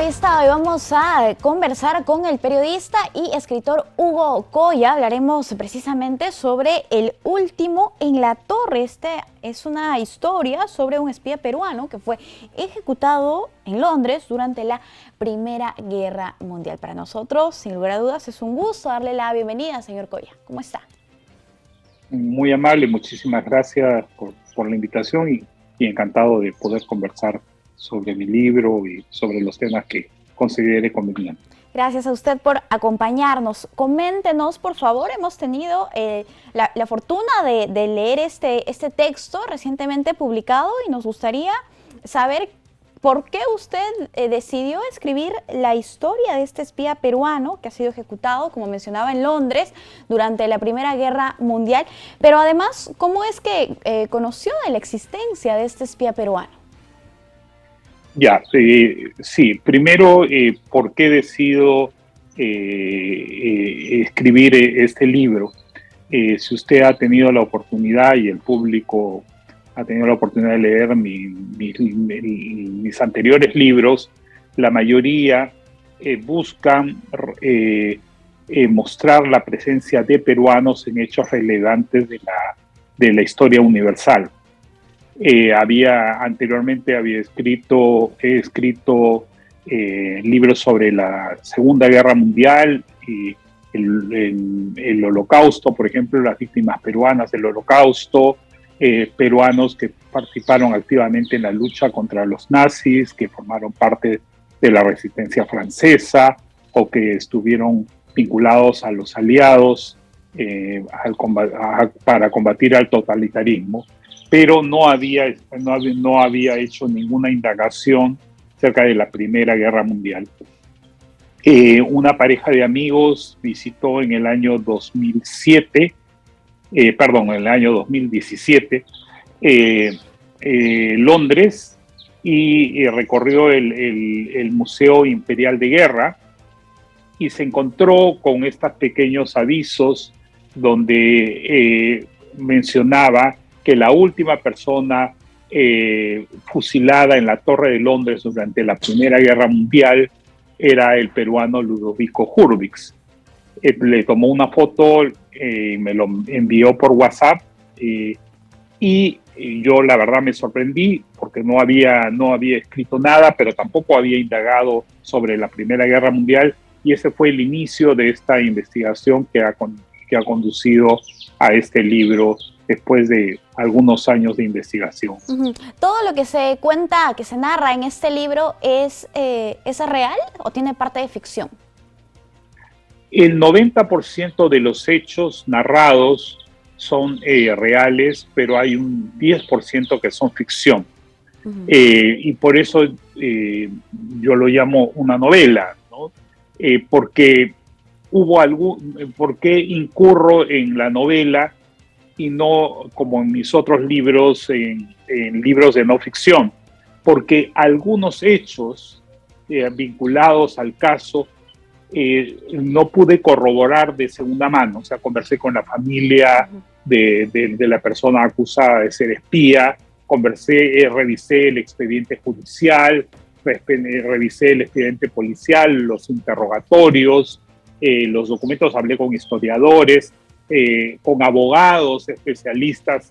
entrevista hoy vamos a conversar con el periodista y escritor Hugo Coya. Hablaremos precisamente sobre El último en la torre. Es una historia sobre un espía peruano que fue ejecutado en Londres durante la Primera Guerra Mundial. Para nosotros, sin lugar a dudas, es un gusto darle la bienvenida, señor Coya. ¿Cómo está? Muy amable, muchísimas gracias por la invitación y encantado de poder conversar sobre mi libro y sobre los temas que considere convenientes. Gracias a usted por acompañarnos. Coméntenos, por favor, hemos tenido la fortuna de leer este texto recientemente publicado y nos gustaría saber por qué usted decidió escribir la historia de este espía peruano que ha sido ejecutado, como mencionaba, en Londres durante la Primera Guerra Mundial, pero además, ¿cómo es que conoció de la existencia de este espía peruano? Ya, sí. Primero, ¿por qué decido escribir este libro? Si usted ha tenido la oportunidad y el público ha tenido la oportunidad de leer mis anteriores libros, la mayoría buscan mostrar la presencia de peruanos en hechos relevantes de la historia universal. Anteriormente he escrito libros sobre la Segunda Guerra Mundial y el Holocausto, por ejemplo, las víctimas peruanas del Holocausto, peruanos que participaron activamente en la lucha contra los nazis, que formaron parte de la resistencia francesa o que estuvieron vinculados a los aliados para combatir al totalitarismo. Pero no había hecho ninguna indagación acerca de la Primera Guerra Mundial. Una pareja de amigos visitó en el año 2017 Londres y recorrió el Museo Imperial de Guerra y se encontró con estos pequeños avisos donde mencionaba que la última persona fusilada en la Torre de Londres durante la Primera Guerra Mundial era el peruano Ludovico Hurwitz. Le tomó una foto y me lo envió por WhatsApp y yo la verdad me sorprendí porque no había escrito nada, pero tampoco había indagado sobre la Primera Guerra Mundial y ese fue el inicio de esta investigación que ha conducido a este libro después de algunos años de investigación. ¿Todo lo que se cuenta, que se narra en este libro es real o tiene parte de ficción? El 90% de los hechos narrados son reales, pero hay un 10% que son ficción. Y por eso yo lo llamo una novela, ¿no? Porque ¿por qué incurro en la novela y no como en mis otros libros, en libros de no ficción? Porque algunos hechos vinculados al caso no pude corroborar de segunda mano. O sea, conversé con la familia de la persona acusada de ser espía, revisé el expediente judicial, revisé el expediente policial, los interrogatorios, los documentos, hablé con historiadores, con abogados especialistas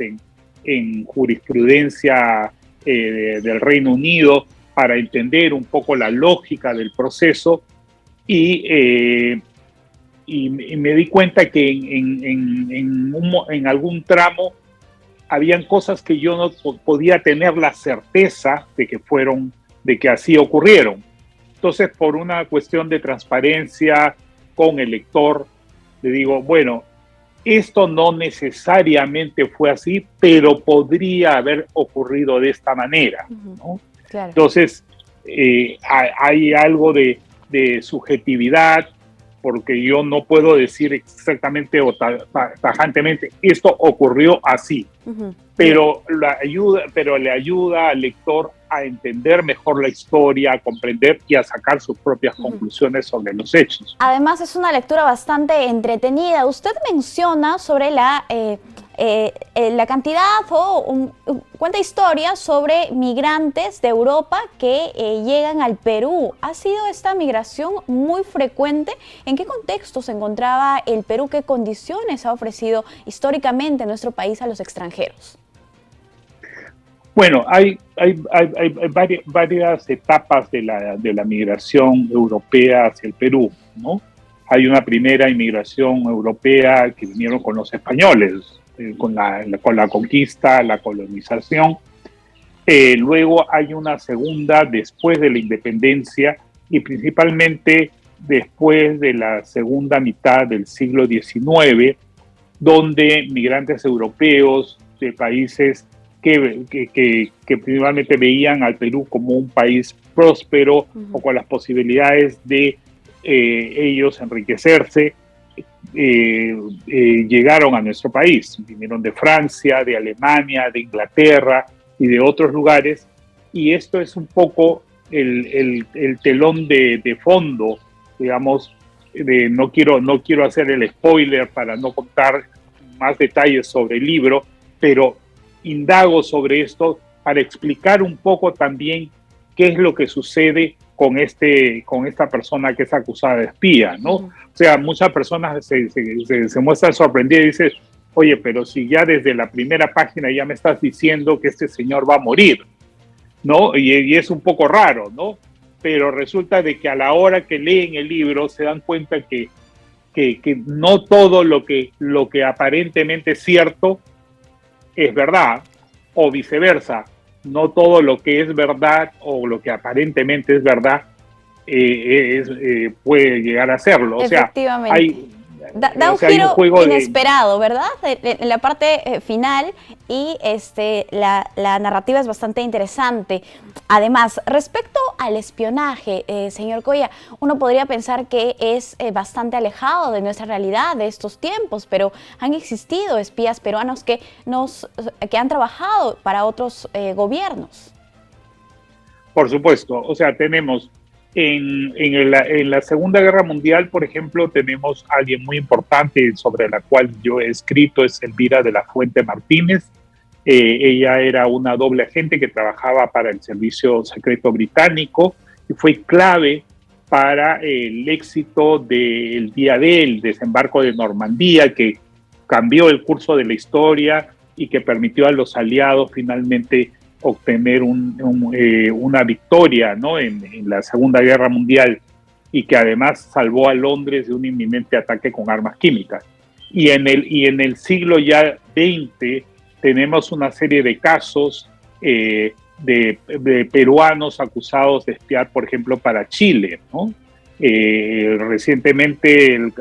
en jurisprudencia del Reino Unido para entender un poco la lógica del proceso y me di cuenta que en algún tramo habían cosas que yo no podía tener la certeza de que así ocurrieron. Entonces, por una cuestión de transparencia con el lector, le digo, bueno, esto no necesariamente fue así, pero podría haber ocurrido de esta manera, ¿no? Claro. Entonces, hay algo de subjetividad, porque yo no puedo decir exactamente o tajantemente, esto ocurrió así, pero le ayuda al lector a entender mejor la historia, a comprender y a sacar sus propias conclusiones sobre los hechos. Además es una lectura bastante entretenida. Usted menciona sobre la cantidad cuenta historias sobre migrantes de Europa que llegan al Perú. ¿Ha sido esta migración muy frecuente? ¿En qué contexto se encontraba el Perú? ¿Qué condiciones ha ofrecido históricamente nuestro país a los extranjeros? Bueno, hay varias etapas de la migración europea hacia el Perú, ¿no? Hay una primera inmigración europea que vinieron con los españoles, con la conquista, la colonización. Luego hay una segunda después de la independencia y principalmente después de la segunda mitad del siglo XIX, donde migrantes europeos de países que principalmente veían al Perú como un país próspero o con las posibilidades de ellos enriquecerse, llegaron a nuestro país. Vinieron de Francia, de Alemania, de Inglaterra y de otros lugares, y esto es un poco el telón de fondo, digamos. No quiero hacer el spoiler para no contar más detalles sobre el libro, pero indago sobre esto para explicar un poco también qué es lo que sucede con esta persona que es acusada de espía, ¿no? O sea, muchas personas se muestran sorprendidas y dicen, oye, pero si ya desde la primera página ya me estás diciendo que este señor va a morir, ¿no? Y es un poco raro, ¿no? Pero resulta de que a la hora que leen el libro se dan cuenta que no todo lo que aparentemente es cierto es verdad, o viceversa. No todo lo que es verdad o lo que aparentemente es verdad puede llegar a serlo. O sea, da un giro inesperado, ¿verdad? En la parte final, y la narrativa es bastante interesante. Además, respecto al espionaje, señor Coya, uno podría pensar que es bastante alejado de nuestra realidad de estos tiempos, pero han existido espías peruanos que han trabajado para otros gobiernos. Por supuesto, o sea, tenemos en la Segunda Guerra Mundial, por ejemplo, tenemos a alguien muy importante sobre la cual yo he escrito, es Elvira de la Fuente Martínez. Ella era una doble agente que trabajaba para el Servicio Secreto Británico y fue clave para el éxito del día D, el desembarco de Normandía, que cambió el curso de la historia y que permitió a los aliados finalmente obtener una victoria, ¿no? en la Segunda Guerra Mundial, y que además salvó a Londres de un inminente ataque con armas químicas. Y en el siglo ya XX tenemos una serie de casos de peruanos acusados de espiar, por ejemplo, para Chile, ¿no? Recientemente el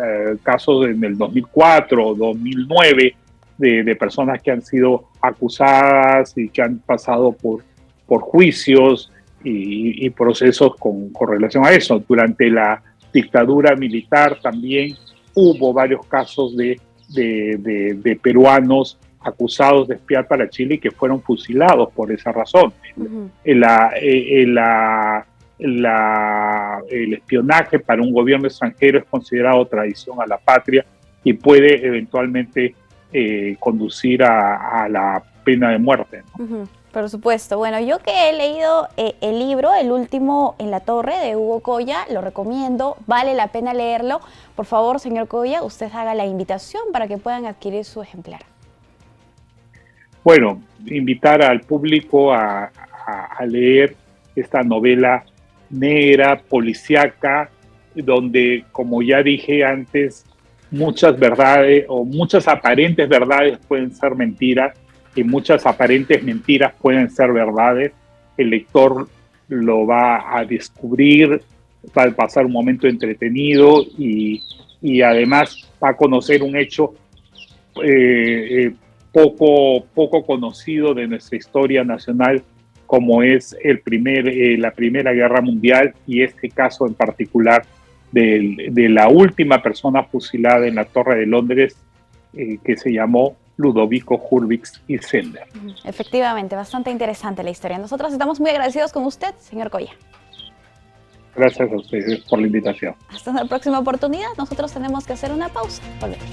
caso en el 2004 o 2009 de personas que han sido acusadas y que han pasado por juicios y procesos con relación a eso. Durante la dictadura militar también hubo varios casos de peruanos acusados de espiar para Chile y que fueron fusilados por esa razón. El espionaje para un gobierno extranjero es considerado traición a la patria y puede eventualmente conducir a la pena de muerte, ¿no? Por supuesto. Bueno, yo que he leído el libro, El último en la torre, de Hugo Coya, lo recomiendo, vale la pena leerlo. Por favor, señor Coya, usted haga la invitación para que puedan adquirir su ejemplar. Bueno, invitar al público a leer esta novela negra, policíaca, donde, como ya dije antes, muchas verdades o muchas aparentes verdades pueden ser mentiras y muchas aparentes mentiras pueden ser verdades. El lector lo va a descubrir, va a pasar un momento entretenido y además va a conocer un hecho poco conocido de nuestra historia nacional, como es la Primera Guerra Mundial, y este caso en particular de la última persona fusilada en la Torre de Londres, que se llamó Ludovico Hurwitz y Sender. Efectivamente, bastante interesante la historia. Nosotros estamos muy agradecidos con usted, señor Coya. Gracias a ustedes por la invitación. Hasta la próxima oportunidad. Nosotros tenemos que hacer una pausa. Volvemos.